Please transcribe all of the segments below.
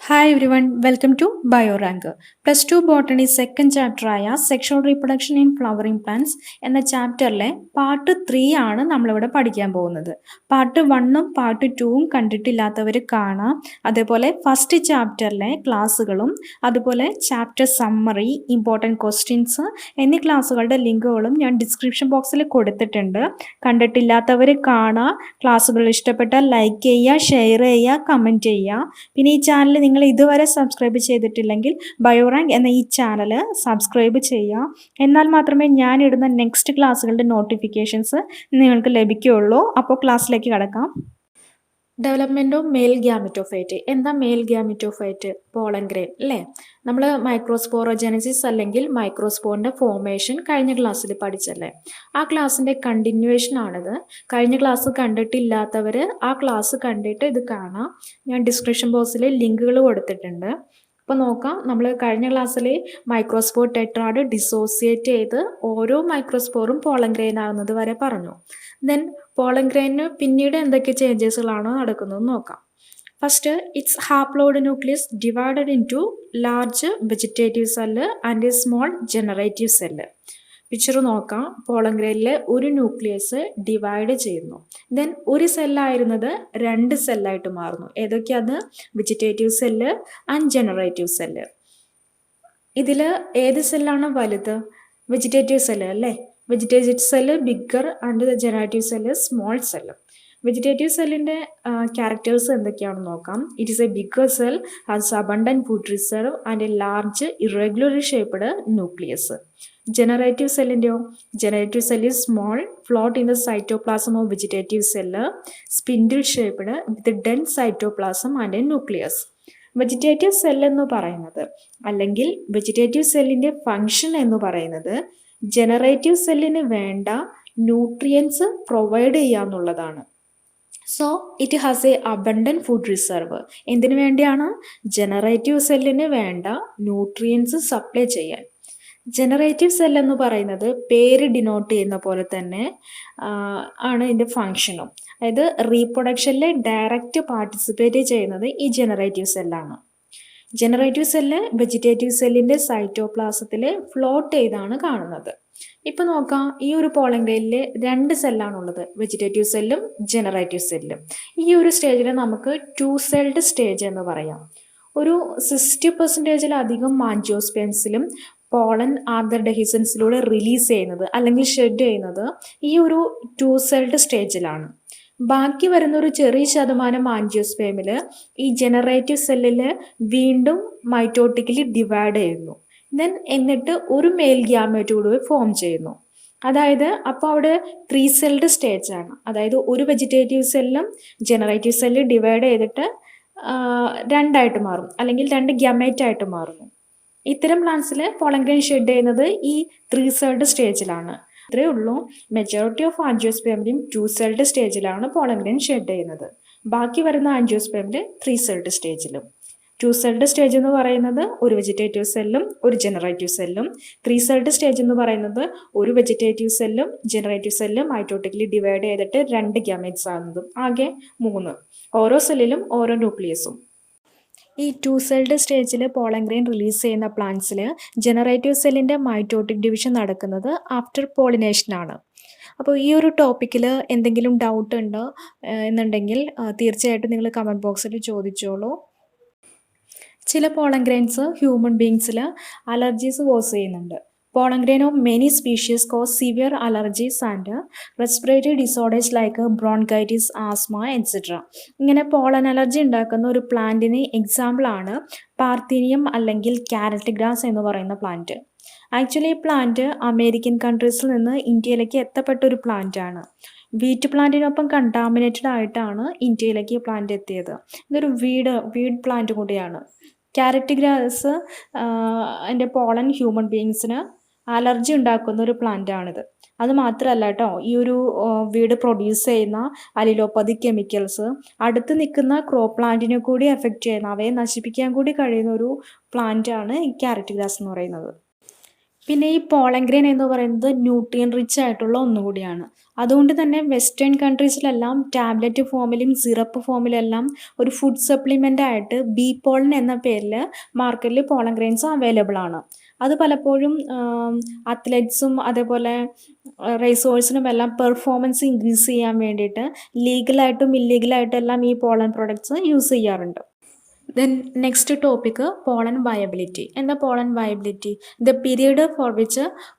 Hi everyone welcome to Biorank. Plus two botany second ചാപ്റ്ററായ sexual reproduction in flowering plants എന്ന ചാപ്റ്ററിലെ part 3 ആണ് നമ്മളിവിടെ പഠിക്കാൻ പോകുന്നത്. പാർട്ട് 1ഉം പാർട്ട് 2ഉം കണ്ടിട്ടില്ലാത്തവർ കാണാം. അതേപോലെ ഫസ്റ്റ് ചാപ്റ്ററിലെ ക്ലാസ്സുകളും അതുപോലെ ചാപ്റ്റർ സമ്മറി, ഇമ്പോർട്ടൻറ്റ് ക്വസ്റ്റ്യൻസ് എന്നീ ക്ലാസ്സുകളുടെ ലിങ്കുകളും ഞാൻ ഡിസ്ക്രിപ്ഷൻ ബോക്സിൽ കൊടുത്തിട്ടുണ്ട്. കണ്ടിട്ടില്ലാത്തവർ കാണാം. ക്ലാസ്സുകൾ ഇഷ്ടപ്പെട്ടാൽ ലൈക്ക് ചെയ്യുക, ഷെയർ ചെയ്യുക, കമൻറ്റ് ചെയ്യുക. പിന്നെ ഈ ചാനൽ നിങ്ങൾ ഇതുവരെ സബ്സ്ക്രൈബ് ചെയ്തിട്ടില്ലെങ്കിൽ ബയോറാങ്ക് എന്ന ഈ ചാനൽ സബ്സ്ക്രൈബ് ചെയ്യുക. എന്നാൽ മാത്രമേ ഞാൻ ഇടുന്ന നെക്സ്റ്റ് ക്ലാസ്സുകളുടെ നോട്ടിഫിക്കേഷൻസ് നിങ്ങൾക്ക് ലഭിക്കുകയുള്ളൂ. അപ്പോൾ ക്ലാസ്സിലേക്ക് കടക്കാം. Development of male gametophyte. എന്താ മെയിൽ ഗ്യാമിറ്റോഫൈറ്റ്? പോളൻ ഗ്രെയിൻ അല്ലേ? നമ്മൾ മൈക്രോസ്പോറോജനസിസ് അല്ലെങ്കിൽ മൈക്രോസ്പോറിൻ്റെ ഫോർമേഷൻ കഴിഞ്ഞ ക്ലാസ്സിൽ പഠിച്ചല്ലേ? ആ ക്ലാസ്സിൻ്റെ കണ്ടിന്യൂവേഷൻ ആണിത്. കഴിഞ്ഞ ക്ലാസ് കണ്ടിട്ടില്ലാത്തവർ ആ ക്ലാസ് കണ്ടിട്ട് ഇത് കാണാം. ഞാൻ ഡിസ്ക്രിപ്ഷൻ ബോക്സിൽ ലിങ്കുകൾ കൊടുത്തിട്ടുണ്ട്. അപ്പോൾ നോക്കാം, നമ്മൾ കഴിഞ്ഞ ക്ലാസ്സിൽ മൈക്രോസ്പോർ ടെട്രാഡ് ഡിസോസിയേറ്റ് ചെയ്ത് ഓരോ മൈക്രോസ്പോറും പോളൻ ഗ്രെയിൻ ആകുന്നത് വരെ പറഞ്ഞു. ദെൻ പോളൻ ഗ്രെയിനിന് പിന്നീട് എന്തൊക്കെ ചേഞ്ചസുകളാണോ നടക്കുന്നത് നോക്കാം. First, it's haploid nucleus divided in two large vegetative cell and a small generative cell. Picture നോക്കാം. പോളൻ ഗ്രെയിനിലെ ഒരു ന്യൂക്ലിയസ് ഡിവൈഡ് ചെയ്യുന്നു. ദെൻ ഒരു സെല്ലായിരുന്നത് 2 സെല്ലായിട്ട് മാറുന്നു. ഏതൊക്കെയാണ്? Vegetative cell and generative cell. ഇതിൽ ഏത് സെല്ലാണ് വലുത്? വെജിറ്റേറ്റീവ് സെല്ല് അല്ലേ? Vegetative cell bigger and generative cell small cell. Vegetative സെല്ലിൻ്റെ ക്യാരക്ടേഴ്സ് എന്തൊക്കെയാണെന്ന് നോക്കാം. It is a bigger cell, has abundant food reserve and a large irregularly shaped nucleus. Generative സെല്ലിൻ്റെയോ? Generative cell is small, float in the cytoplasm of vegetative cell, spindle shaped with dense cytoplasm and a nucleus. Vegetative cell എന്ന് പറയുന്നത് അല്ലെങ്കിൽ vegetative സെല്ലിൻ്റെ function എന്ന് പറയുന്നത് generative സെല്ലിന് വേണ്ട nutrients provide ചെയ്യുക എന്നുള്ളതാണ്. So it has A abundant food reserve. എന്തിനു വേണ്ടിയാണ്? ജനറേറ്റീവ് സെല്ലിന് വേണ്ട ന്യൂട്രിയൻസ് സപ്ലൈ ചെയ്യാൻ. ജനറേറ്റീവ് സെൽ എന്ന് പറയുന്നത് പേര് ഡിനോട്ട് ചെയ്യുന്ന പോലെ തന്നെ ആണ് ഇതിൻ്റെ ഫങ്ഷനും. അതായത് റീപ്രൊഡക്ഷനിൽ ഡയറക്റ്റ് പാർട്ടിസിപ്പേറ്റ് ചെയ്യുന്നത് ഈ ജനറേറ്റീവ് സെല്ലാണ്. ജനറേറ്റീവ് സെല്ല് വെജിറ്റേറ്റീവ് സെല്ലിൻ്റെ സൈറ്റോപ്ലാസത്തിൽ ഫ്ലോട്ട് ചെയ്താണ് കാണുന്നത്. ഇപ്പം നോക്കാം, ഈ ഒരു പോളൻ ഗ്രെയിനിൽ 2 സെല്ലാണുള്ളത്, വെജിറ്റേറ്റീവ് സെല്ലും ജനറേറ്റീവ് സെല്ലും. ഈ ഒരു സ്റ്റേജിൽ നമുക്ക് 2 സെൽഡ് സ്റ്റേജ് എന്ന് പറയാം. ഒരു 60%-ലധികം ആൻജിയോസ്പേംസിലും പോളൻ ആർദർഡെഹിസൻസിലൂടെ റിലീസ് ചെയ്യുന്നത് അല്ലെങ്കിൽ ഷെഡ് ചെയ്യുന്നത് ഈ ഒരു 2 സെൽഡ് സ്റ്റേജിലാണ്. ബാക്കി വരുന്ന ഒരു ചെറിയ ശതമാനം ആൻജിയോസ്പേമിൽ ഈ ജനറേറ്റീവ് സെല്ലിൽ വീണ്ടും മൈറ്റോട്ടിക്കലി ഡിവൈഡ് ചെയ്യുന്നു. ദെൻ എന്നിട്ട് ഒരു മെയിൽ ഗ്യാമേറ്റ് കൂടി ഫോം ചെയ്യുന്നു. അതായത് അപ്പോൾ അവിടെ 3 സെൽഡ് സ്റ്റേജ് ആണ്. അതായത് ഒരു വെജിറ്റേറ്റീവ് സെല്ലും ജനറേറ്റീവ് സെല്ല് ഡിവൈഡ് ചെയ്തിട്ട് 2 ആയിട്ട് മാറും അല്ലെങ്കിൽ 2 ഗ്യാമേറ്റ് ആയിട്ട് മാറുന്നു. ഇത്തരം പ്ലാന്റ്സിൽ പോളൻ ഗ്രെയിൻ ഷെഡ് ചെയ്യുന്നത് ഈ 3 സെൽഡ് സ്റ്റേജിലാണ്. ഇത്രയേ ഉള്ളൂ. മെജോറിറ്റി ഓഫ് ആൻജിയോസ്പേമിലും 2 സെൽഡ് സ്റ്റേജിലാണ് പോളൻ ഗ്രെയിൻ ഷെഡ് ചെയ്യുന്നത്. ബാക്കി വരുന്ന ആൻജിയോസ്പേമിൽ 3 സെൽഡ് സ്റ്റേജിലും. 2 സെൽഡ് സ്റ്റേജ് എന്ന് പറയുന്നത് ഒരു വെജിറ്റേറ്റീവ് സെല്ലും ഒരു ജനറേറ്റീവ് സെല്ലും. 3 സെൽഡ് സ്റ്റേജ് എന്ന് പറയുന്നത് ഒരു വെജിറ്റേറ്റീവ് സെല്ലും ജനറേറ്റീവ് സെല്ലും മൈറ്റോട്ടിക്കലി ഡിവൈഡ് ചെയ്തിട്ട് 2 ഗ്യാമേറ്റ്സ് ആകുന്നതും. ആകെ 3. ഓരോ സെല്ലിലും ഓരോ ന്യൂക്ലിയസും. ഈ 2 സെൽഡ് സ്റ്റേജിൽ പോളൻ ഗ്രെയിൻ റിലീസ് ചെയ്യുന്ന പ്ലാന്റ്സിൽ ജനറേറ്റീവ് സെല്ലിൻ്റെ മൈറ്റോട്ടിക് ഡിവിഷൻ നടക്കുന്നത് ആഫ്റ്റർ പോളിനേഷനാണ്. അപ്പോൾ ഈ ഒരു ടോപ്പിക്കിൽ എന്തെങ്കിലും ഡൗട്ട് ഉണ്ട് എന്നുണ്ടെങ്കിൽ തീർച്ചയായിട്ടും നിങ്ങൾ കമൻറ്റ് ബോക്സിൽ ചോദിച്ചോളൂ. ചില പോളൻ ഗ്രെയിൻസ് ഹ്യൂമൻ ബീങ്സിൽ അലർജീസ് കോസ് ചെയ്യുന്നുണ്ട്. Pollen grain of many species cause severe allergies and respiratory disorders like bronchitis, asthma etcetera. ഇങ്ങനെ പോളൻ അലർജി ഉണ്ടാക്കുന്ന ഒരു പ്ലാന്റിന് എക്സാമ്പിളാണ് പാർത്തീനിയം അല്ലെങ്കിൽ ക്യാരറ്റ് ഗ്രാസ് എന്ന് പറയുന്ന പ്ലാന്റ്. ആക്ച്വലി ഈ പ്ലാന്റ് അമേരിക്കൻ കൺട്രീസിൽ നിന്ന് ഇന്ത്യയിലേക്ക് എത്തപ്പെട്ട ഒരു പ്ലാന്റ് ആണ്. വീറ്റ് പ്ലാന്റിനൊപ്പം കണ്ടാമിനേറ്റഡ് ആയിട്ടാണ് ഇന്ത്യയിലേക്ക് ഈ പ്ലാന്റ് എത്തിയത്. ഇതൊരു വീഡ് പ്ലാന്റ് കൂടിയാണ്. ക്യാരറ്റ് ഗ്രാസ് അതിൻ്റെ പോളൻ ഹ്യൂമൻ ബീങ്സിന് അലർജി ഉണ്ടാക്കുന്ന ഒരു പ്ലാന്റ് ആണിത്. അത് മാത്രമല്ല കേട്ടോ, ഈ ഒരു വീട് പ്രൊഡ്യൂസ് ചെയ്യുന്ന അലിലോപ്പതി കെമിക്കൽസ് അടുത്ത് നിൽക്കുന്ന ക്രോ പ്ലാന്റിനെ കൂടി എഫക്റ്റ് ചെയ്യുന്ന, അവയെ നശിപ്പിക്കാൻ കൂടി കഴിയുന്ന ഒരു പ്ലാന്റ് ആണ് ഈ ക്യാരറ്റ് ഗ്രാസ് എന്ന് പറയുന്നത്. പിന്നെ ഈ പോളൻ ഗ്രെയിൻ എന്ന് പറയുന്നത് ന്യൂട്രിയൻ റിച്ച് ആയിട്ടുള്ള ഒന്നുകൂടിയാണ്. അതുകൊണ്ട് തന്നെ വെസ്റ്റേൺ കൺട്രീസിലെല്ലാം ടാബ്ലറ്റ് ഫോമിലും സിറപ്പ് ഫോമിലെല്ലാം ഒരു ഫുഡ് സപ്ലിമെൻ്റ് ആയിട്ട് ബി പോളൻ എന്ന പേരിൽ മാർക്കറ്റിൽ പോളൻ ഗ്രെയിൻസ് അവൈലബിൾ ആണ്. അത് പലപ്പോഴും അത്ലറ്റ്സും അതേപോലെ റേസേഴ്സിനും എല്ലാം പെർഫോമൻസ് ഇൻക്രീസ് ചെയ്യാൻ വേണ്ടിയിട്ട് ലീഗലായിട്ടും ഇല്ലീഗലായിട്ടും എല്ലാം ഈ പോളൻ പ്രൊഡക്ട്സ് യൂസ് ചെയ്യാറുണ്ട്. Then next topic, pollen viability. And the pollen viability, the period for which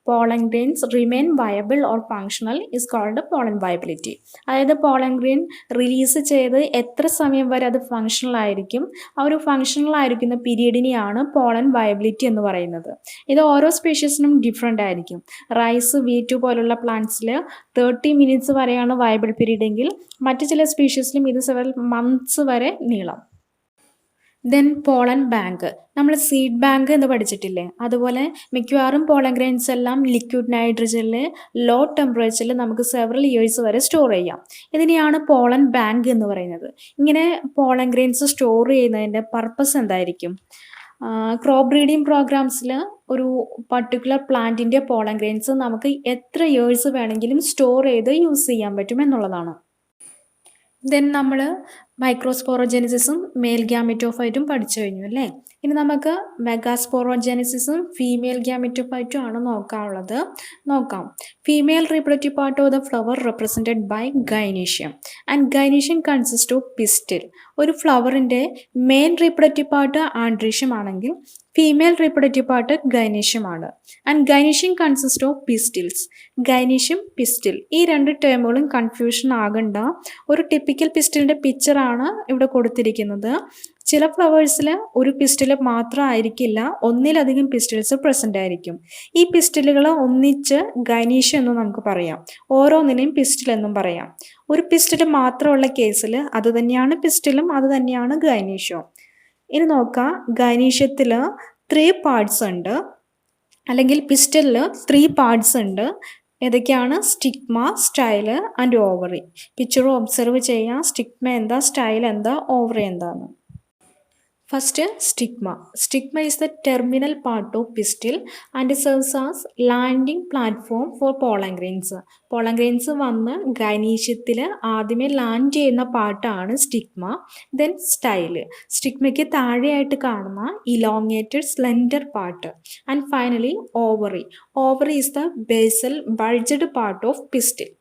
pollen grains remain viable or functional is called pollen viability. അതായത് പോളൻ ഗ്രെയിൻ റിലീസ് ചെയ്ത് എത്ര സമയം വരെ അത് ഫങ്ഷണൽ ആയിരിക്കും, ആ ഒരു ഫങ്ഷണൽ ആയിരിക്കുന്ന പീരീഡിനെയാണ് പോളൻ വയബിലിറ്റി എന്ന് പറയുന്നത്. ഇത് ഓരോ സ്പീഷീസിനും ഡിഫറെൻ്റ് ആയിരിക്കും. റൈസ്, വീറ്റ് പോലുള്ള പ്ലാന്റ്സിൽ 30 മിനിറ്റ്സ് വരെയാണ് വയബിൾ പീരീഡ് എങ്കിൽ മറ്റ് ചില സ്പീഷീസിലും ഇത് സെവറൽ മന്ത്സ് വരെ നീളാം. ദെൻ പോളൻ ബാങ്ക്, നമ്മൾ സീഡ് ബാങ്ക് എന്ന് പഠിച്ചിട്ടില്ലേ, അതുപോലെ മിക്കവാറും പോളൻ ഗ്രെയിൻസ് എല്ലാം ലിക്വിഡ് നൈട്രജനിൽ ലോ ടെമ്പറേച്ചറിൽ നമുക്ക് സെവറൽ ഇയേഴ്സ് വരെ സ്റ്റോർ ചെയ്യാം. ഇതിനെയാണ് പോളൻ ബാങ്ക് എന്ന് പറയുന്നത്. ഇങ്ങനെ പോളൻ ഗ്രെയിൻസ് സ്റ്റോർ ചെയ്യുന്നതിൻ്റെ പർപ്പസ് എന്തായിരിക്കും? ക്രോപ്പ് ബ്രീഡിംഗ് പ്രോഗ്രാംസിൽ ഒരു പർട്ടിക്കുലർ പ്ലാന്റിൻ്റെ പോളൻ ഗ്രെയിൻസ് നമുക്ക് എത്ര ഇയേഴ്സ് വേണമെങ്കിലും സ്റ്റോർ ചെയ്ത് യൂസ് ചെയ്യാൻ പറ്റും എന്നുള്ളതാണ്. ദെൻ നമ്മൾ മൈക്രോസ്പോറോജെനിസിസും മെയിൽ ഗ്യാമെറ്റോഫൈറ്റും പഠിച്ചു കഴിഞ്ഞു അല്ലേ. ഇനി നമുക്ക് മെഗാസ്പോറോജെനിസിസും ഫീമെയിൽ ഗ്യാമെറ്റോഫൈറ്റും ആണ് നോക്കാം. Female reproductive part of the flower represented by gynoecium and gynoecium consist of pistil. ഒരു ഫ്ലവറിൻ്റെ മെയിൻ റീപ്രൊഡക്റ്റീവ് പാർട്ട് ആൻഡ്രീഷ്യം ആണെങ്കിൽ ഫീമെയിൽ റീപ്രൊഡക്റ്റീവ് പാർട്ട് ഗൈനീഷ്യമാണ്. And gynoecium consist of pistils. Gynoecium, pistil, ഈ രണ്ട് ടേമുകളും കൺഫ്യൂഷൻ ആകണ്ട. ഒരു ടിപ്പിക്കൽ പിസ്റ്റിലിൻ്റെ പിക്ചറാണ് ഇവിടെ കൊടുത്തിരിക്കുന്നത്. ചില ഫ്ലവേഴ്സിൽ ഒരു പിസ്റ്റിൽ മാത്രം ആയിരിക്കില്ല, ഒന്നിലധികം പിസ്റ്റിൽസ് പ്രസൻ്റ് ആയിരിക്കും. ഈ പിസ്റ്റിലുകൾ ഒന്നിച്ച് ഗൈനീഷ്യം എന്ന് നമുക്ക് പറയാം, ഓരോന്നിനെയും പിസ്റ്റിൽ എന്നും പറയാം. ഒരു പിസ്റ്റിൽ മാത്രമുള്ള കേസിൽ അത് തന്നെയാണ് പിസ്റ്റിലും അത് തന്നെയാണ് ഗൈനീഷ്യവും. ഇനി നോക്കാം, ഗൈനീഷ്യത്തിൽ 3 പാർട്സ് ഉണ്ട്, അല്ലെങ്കിൽ പിസ്റ്റലിൽ 3 പാർട്സ് ഉണ്ട്. ഏതൊക്കെയാണ്? Stigma, style and ovary. Picture observe ചെയ്യാം, സ്റ്റിഗ്മ എന്താ, സ്റ്റൈൽ എന്താ, ഓവറി എന്താന്ന്. First stigma. Stigma is the terminal part of pistil and serves as landing platform for pollen grains. pollen grains വന്ന് ഗൈനീഷ്യത്തിൽ ആദ്യമേ ലാൻഡ് ചെയ്യുന്ന പാർട്ടാണ് സ്റ്റിഗ്മ. Then style. സ്റ്റിഗ്മയ്ക്ക് താഴെയായിട്ട് കാണുന്ന elongated slender part. And finally ovary. Ovary is the basal bulged part of pistil.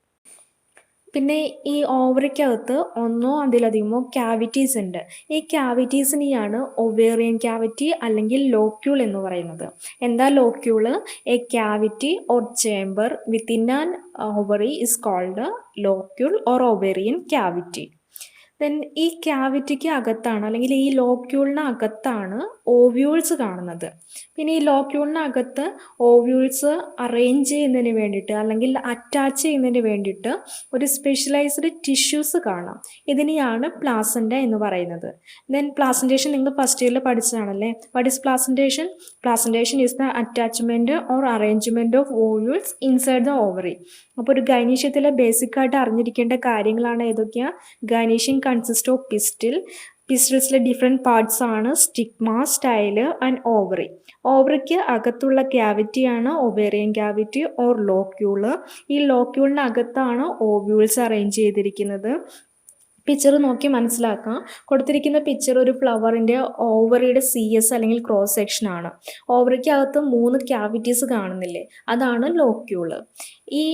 പിന്നെ ഈ ഓവറിക്കകത്ത് ഒന്നോ അതിലധികമോ ക്യാവിറ്റീസ് ഉണ്ട്. ഈ ക്യാവിറ്റീസിനെയാണ് ഒവേറിയൻ ക്യാവിറ്റി അല്ലെങ്കിൽ ലോക്യൂൾ എന്ന് പറയുന്നത്. എന്താ locule? A cavity or chamber within an ovary is called locule or ovarian cavity. Then ഈ ക്യാവിറ്റിക്ക് അകത്താണ്, അല്ലെങ്കിൽ ഈ ലോക്യൂളിന് അകത്താണ് ഓവ്യൂൾസ് കാണുന്നത്. പിന്നെ ഈ ലോക്യൂളിനകത്ത് ഓവ്യൂൾസ് അറേഞ്ച് ചെയ്യുന്നതിന് വേണ്ടിയിട്ട് അല്ലെങ്കിൽ അറ്റാച്ച് ചെയ്യുന്നതിന് വേണ്ടിയിട്ട് ഒരു സ്പെഷ്യലൈസ്ഡ് ടിഷ്യൂസ് കാണാം. ഇതിനെയാണ് പ്ലാസൻ്റ എന്ന് പറയുന്നത്. ദെൻ പ്ലാസൻറ്റേഷൻ നിങ്ങൾ ഫസ്റ്റ് ഇയറിൽ പഠിച്ചതാണല്ലേ. What is placentation? Placentation is the attachment or arrangement of ovules inside the ovary. അപ്പോൾ ഒരു ഗൈനീഷ്യത്തിലെ ബേസിക്കായിട്ട് അറിഞ്ഞിരിക്കേണ്ട കാര്യങ്ങളാണ് ഏതൊക്കെയാണ്? Gynoecium consist of pistil. പിസ്റ്റിൽസിലെ ഡിഫറെൻറ്റ് പാർട്സ് ആണ് സ്റ്റിഗ്മ, സ്റ്റൈല് ആൻഡ് ഓവറി. ഓവറിക്ക് അകത്തുള്ള ക്യാവിറ്റിയാണ് ഒവേറിയൻ ക്യാവിറ്റി ഓർ ലോക്യൂള്. ഈ ലോക്യൂളിനകത്താണ് ഓവ്യൂൾസ് അറേഞ്ച് ചെയ്തിരിക്കുന്നത്. പിക്ചർ നോക്കി മനസ്സിലാക്കാം. കൊടുത്തിരിക്കുന്ന പിക്ചർ ഒരു ഫ്ലവറിൻ്റെ ഓവറിയുടെ CS അല്ലെങ്കിൽ ക്രോസ് സെക്ഷനാണ്. ഓവറിക്കകത്ത് 3 ക്യാവിറ്റീസ് കാണുന്നില്ലേ, അതാണ് ലോക്യൂള്. ഈ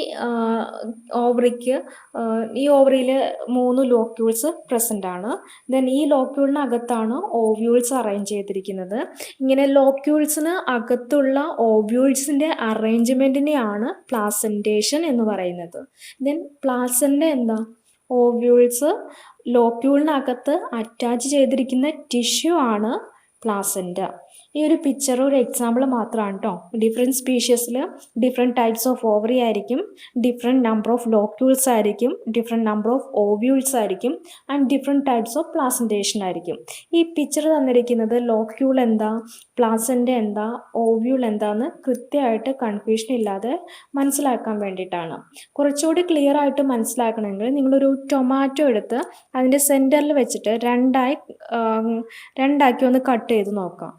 ഓവറിയിൽ 3 ലോക്യൂൾസ് പ്രസൻ്റ് ആണ്. ദെൻ ഈ ലോക്യൂളിനകത്താണ് ഓവ്യൂൾസ് അറേഞ്ച് ചെയ്തിരിക്കുന്നത്. ഇങ്ങനെ ലോക്യൂൾസിന് അകത്തുള്ള ഓവ്യൂൾസിൻ്റെ അറേഞ്ച്മെൻറ്റിനെയാണ് പ്ലാസൻറ്റേഷൻ എന്ന് പറയുന്നത്. ദെൻ പ്ലാസൻ്റ എന്താ? ഓവ്യൂൾസ് ലോക്യൂളിനകത്ത് അറ്റാച്ച് ചെയ്തിരിക്കുന്ന ടിഷ്യൂ ആണ് പ്ലാസൻ്റ. ഈ ഒരു പിക്ചർ ഒരു എക്സാമ്പിൾ മാത്രമാണ് കേട്ടോ. ഡിഫറെൻറ്റ് സ്പീഷ്യസിൽ ഡിഫറെൻറ്റ് ടൈപ്സ് ഓഫ് ഓവറി ആയിരിക്കും, ഡിഫറെൻറ്റ് നമ്പർ ഓഫ് ലോക്യൂൾസ് ആയിരിക്കും, ഡിഫറെൻറ്റ് നമ്പർ ഓഫ് ഓവ്യൂൾസ് ആയിരിക്കും and different types of placentation ആയിരിക്കും. ഈ പിക്ചർ തന്നിരിക്കുന്നത് ലോക്യൂൾ എന്താ, പ്ലാസൻ്റ എന്താ, ഓവ്യൂൾ എന്താന്ന് കൃത്യമായിട്ട് കൺഫ്യൂഷൻ ഇല്ലാതെ മനസ്സിലാക്കാൻ വേണ്ടിയിട്ടാണ്. കുറച്ചുകൂടി ക്ലിയർ ആയിട്ട് മനസ്സിലാക്കണമെങ്കിൽ നിങ്ങളൊരു ടൊമാറ്റോ എടുത്ത് അതിൻ്റെ സെൻറ്ററിൽ വെച്ചിട്ട് രണ്ടാക്കി ഒന്ന് കട്ട് ചെയ്ത് നോക്കാം.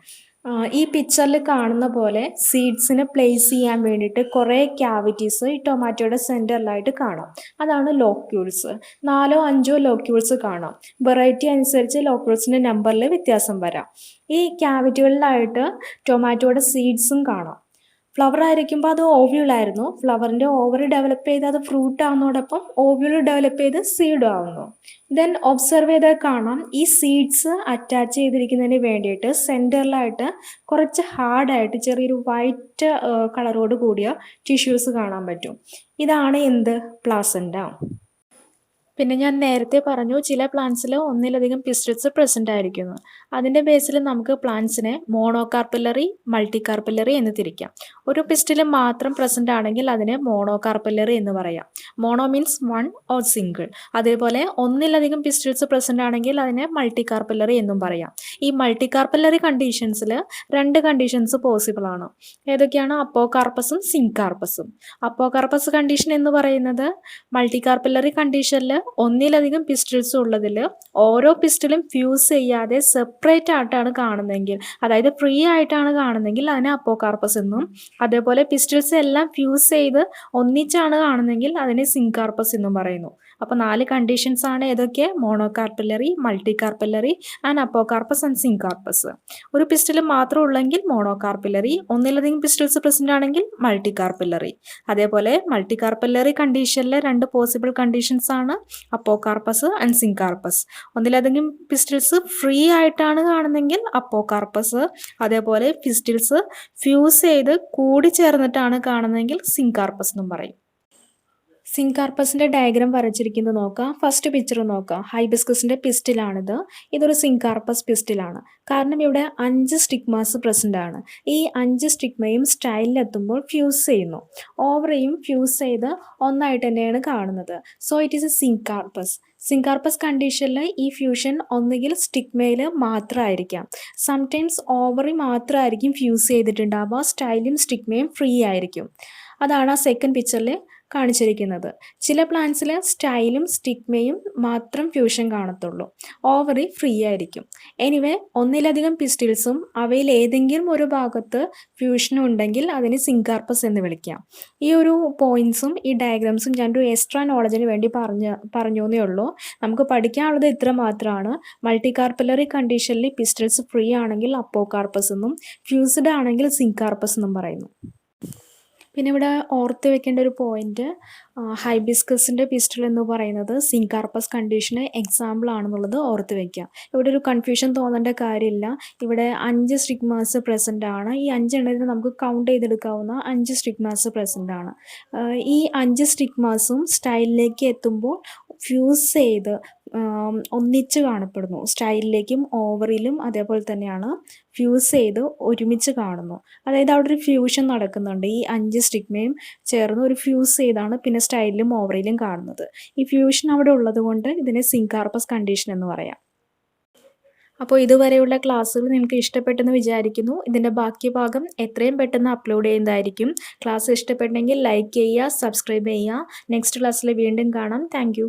ഈ പിക്ചറിൽ കാണുന്ന പോലെ സീഡ്സിനെ പ്ലേസ് ചെയ്യാൻ വേണ്ടിയിട്ട് കുറേ ക്യാവിറ്റീസ് ഈ ടൊമാറ്റോയുടെ സെൻറ്ററിലായിട്ട് കാണാം. അതാണ് ലോക്യൂൾസ്. 4 5 ലോക്യൂൾസ് കാണാം. വെറൈറ്റി അനുസരിച്ച് ലോക്യൂൾസിൻ്റെ നമ്പറിൽ വ്യത്യാസം വരാം. ഈ ക്യാവിറ്റികളിലായിട്ട് ടൊമാറ്റോയുടെ സീഡ്സും കാണാം. ഫ്ലവർ ആയിരിക്കുമ്പോൾ അത് ഓവ്യൂളായിരുന്നു. ഫ്ലവറിൻ്റെ ഓവറി ഡെവലപ്പ് ചെയ്ത് അത് ഫ്രൂട്ട് ആവുന്നതോടൊപ്പം ഓവ്യൂൾ ഡെവലപ്പ് ചെയ്ത് സീഡ് ആവുന്നു. ദെൻ ഒബ്സർവ് ചെയ്താൽ കാണാം ഈ സീഡ്സ് അറ്റാച്ച് ചെയ്തിരിക്കുന്നതിന് വേണ്ടിയിട്ട് സെൻറ്ററിലായിട്ട് കുറച്ച് ഹാർഡായിട്ട് ചെറിയൊരു വൈറ്റ് കളറോട് കൂടിയ ടിഷ്യൂസ് കാണാൻ പറ്റും. ഇതാണ് എന്ത്? പ്ലാസൻറ്റ. പിന്നെ ഞാൻ നേരത്തെ പറഞ്ഞു ചില പ്ലാന്റ്സിൽ ഒന്നിലധികം പിസ്റ്റൽസ് പ്രസൻ്റ് ആയിരിക്കുന്നു. അതിൻ്റെ ബേസിൽ നമുക്ക് പ്ലാന്റ്സിനെ മോണോകാർപ്പിലറി, മൾട്ടികാർപ്പിലറി എന്ന് തിരിക്കാം. ഒരു പിസ്റ്റൽ മാത്രം പ്രസൻ്റ് ആണെങ്കിൽ അതിനെ മോണോകാർപ്പിലറി എന്ന് പറയാം. Mono means one or single. അതേപോലെ ഒന്നിലധികം പിസ്റ്റൽസ് പ്രസൻ്റ് ആണെങ്കിൽ അതിനെ മൾട്ടികാർപ്പിലറി എന്നും പറയാം. ഈ മൾട്ടികാർപ്പിലറി കണ്ടീഷൻസിൽ 2 കണ്ടീഷൻസ് പോസിബിൾ ആണ്. ഏതൊക്കെയാണ്? അപ്പോകാർപ്പസും സിങ്കാർപ്പസും. അപ്പോകാർപ്പസ് കണ്ടീഷൻ എന്ന് പറയുന്നത് മൾട്ടികാർപ്പിലറി കണ്ടീഷനിൽ ഒന്നിലധികം പിസ്റ്റൽസ് ഉള്ളതിൽ ഓരോ പിസ്റ്റലും ഫ്യൂസ് ചെയ്യാതെ സെപ്പറേറ്റ് ആയിട്ടാണ് കാണുന്നതെങ്കിൽ, അതായത് ഫ്രീ ആയിട്ടാണ് കാണുന്നതെങ്കിൽ അതിനെ അപ്പോകാർപ്പസ് എന്നും, അതേപോലെ പിസ്റ്റൽസ് എല്ലാം ഫ്യൂസ് ചെയ്ത് ഒന്നിച്ചാണ് കാണുന്നതെങ്കിൽ അതിനെ സിങ്കാർപ്പസ് എന്നും പറയുന്നു. അപ്പോൾ 4 കണ്ടീഷൻസ് ആണ്. ഏതൊക്കെ? മോണോകാർപ്പിലറി, മൾട്ടികാർപ്പിലറി ആൻഡ് അപ്പോകാർപ്പസ് ആൻഡ് സിങ്കാർപ്പസ്. ഒരു പിസ്റ്റൽ മാത്രം ഉള്ളെങ്കിൽ മോണോകാർപ്പിലറി, ഒന്നിലധികം പിസ്റ്റൽസ് പ്രസൻ്റ് ആണെങ്കിൽ മൾട്ടികാർപ്പിലറി. അതേപോലെ മൾട്ടികാർപ്പിലറി കണ്ടീഷനിലെ 2 പോസിബിൾ കണ്ടീഷൻസ് ആണ് അപ്പോകാർപ്പസ് ആൻഡ് സിങ്കാർപ്പസ്. ഒന്നിലധികം പിസ്റ്റൽസ് ഫ്രീ ആയിട്ടാണ് കാണുന്നതെങ്കിൽ അപ്പോകാർപ്പസ്, അതേപോലെ പിസ്റ്റൽസ് ഫ്യൂസ് ചെയ്ത് കൂടി ചേർന്നിട്ടാണ് കാണുന്നതെങ്കിൽ സിങ്കാർപ്പസ് എന്നും പറയും. സിങ്കാർപ്പസിൻ്റെ ഡയഗ്രാം വരച്ചിരിക്കുന്നത് നോക്കാം. ഫസ്റ്റ് പിക്ചർ നോക്കാം. ഹൈബിസ്കസിൻ്റെ പിസ്റ്റിലാണിത്. ഇതൊരു സിങ്കാർപ്പസ് പിസ്റ്റിലാണ്. കാരണം ഇവിടെ 5 സ്റ്റിഗ്മാസ് പ്രസൻ്റ് ആണ്. ഈ 5 സ്റ്റിഗ്മയും സ്റ്റൈലിലെത്തുമ്പോൾ ഫ്യൂസ് ചെയ്യുന്നു. ഓവറിയും ഫ്യൂസ് ചെയ്ത് ഒന്നായിട്ട് തന്നെയാണ് കാണുന്നത്. So it is a syncarpous. Syncarpous കണ്ടീഷനിൽ ഈ ഫ്യൂഷൻ ഒന്നുകിൽ സ്റ്റിഗ്മയിൽ മാത്രമായിരിക്കാം. സംടൈംസ് ഓവറി മാത്രമായിരിക്കും ഫ്യൂസ് ചെയ്തിട്ടുണ്ടാവുക. സ്റ്റൈലും സ്റ്റിഗ്മയും ഫ്രീ ആയിരിക്കും. അതാണ് ആ സെക്കൻഡ് പിക്ചറിൽ കാണിച്ചിരിക്കുന്നത്. ചില പ്ലാന്റ്സിൽ സ്റ്റൈലും സ്റ്റിഗ്മയും മാത്രം ഫ്യൂഷൻ കാണത്തുള്ളൂ. ഓവറി ഫ്രീ ആയിരിക്കും. എനിവേ ഒന്നിലധികം പിസ്റ്റൽസും അവയിൽ ഏതെങ്കിലും ഒരു ഭാഗത്ത് ഫ്യൂഷൻ ഉണ്ടെങ്കിൽ അതിന് സിങ്കാർപ്പസ് എന്ന് വിളിക്കാം. ഈ ഒരു പോയിന്റ്സും ഈ ഡയഗ്രാംസും ഞാൻ ഒരു എക്സ്ട്രാ നോളജിന് വേണ്ടി പറഞ്ഞേ ഉള്ളൂ. നമുക്ക് പഠിക്കാനുള്ളത് ഇത്ര മാത്രമാണ്. മൾട്ടികാർപ്പിലറി കണ്ടീഷനിൽ പിസ്റ്റൽസ് ഫ്രീ ആണെങ്കിൽ അപ്പോകാർപ്പസ് എന്നും, ഫ്യൂസ്ഡ് ആണെങ്കിൽ സിങ്കാർപ്പസ് എന്നും പറയുന്നു. പിന്നെ ഇവിടെ ഓർത്ത് വെക്കേണ്ട ഒരു പോയിന്റ്, ഹൈബിസ്കസിൻ്റെ പിസ്റ്റൽ എന്ന് പറയുന്നത് സിങ്കാർപ്പസ് കണ്ടീഷന് എക്സാമ്പിൾ ആണെന്നുള്ളത് ഓർത്ത് വെക്കുക. ഇവിടെ ഒരു കൺഫ്യൂഷൻ തോന്നേണ്ട കാര്യമില്ല. ഇവിടെ 5 സ്റ്റിഗ്മാസ് പ്രസൻ്റ് ആണ്. ഈ 5 എണ്ണത്തിൽ നമുക്ക് കൗണ്ട് ചെയ്തെടുക്കാവുന്ന 5 സ്റ്റിഗ്മാസ് പ്രസൻ്റ് ആണ്. ഈ 5 സ്റ്റിഗ്മാസും സ്റ്റൈലിലേക്ക് എത്തുമ്പോൾ ഫ്യൂസ് ചെയ്ത് ഒന്നിച്ച് കാണപ്പെടുന്നു. സ്റ്റൈലിലേക്കും ഓവറിലും അതേപോലെ തന്നെയാണ് ഫ്യൂസ് ചെയ്ത് ഒരുമിച്ച് കാണുന്നു. അതായത് അവിടെ ഒരു ഫ്യൂഷൻ നടക്കുന്നുണ്ട്. ഈ 5 സ്റ്റിഗ്മയും ചേർന്ന് ഒരു ഫ്യൂസ് ചെയ്താണ് പിന്നെ സ്റ്റൈലിലും ഓവറിലും കാണുന്നത്. ഈ ഫ്യൂഷൻ അവിടെ ഉള്ളത് കൊണ്ട് ഇതിനെ സിങ്കാർപ്പസ് കണ്ടീഷൻ എന്ന് പറയാം. അപ്പോൾ ഇതുവരെയുള്ള ക്ലാസ്സുകൾ നിങ്ങൾക്ക് ഇഷ്ടപ്പെട്ടെന്ന് വിചാരിക്കുന്നു. ഇതിൻ്റെ ബാക്കി ഭാഗം എത്രയും പെട്ടെന്ന് അപ്ലോഡ് ചെയ്യുന്നതായിരിക്കും. ക്ലാസ് ഇഷ്ടപ്പെട്ടെങ്കിൽ ലൈക്ക് ചെയ്യുക, സബ്സ്ക്രൈബ് ചെയ്യുക. നെക്സ്റ്റ് ക്ലാസ്സിൽ വീണ്ടും കാണാം. താങ്ക്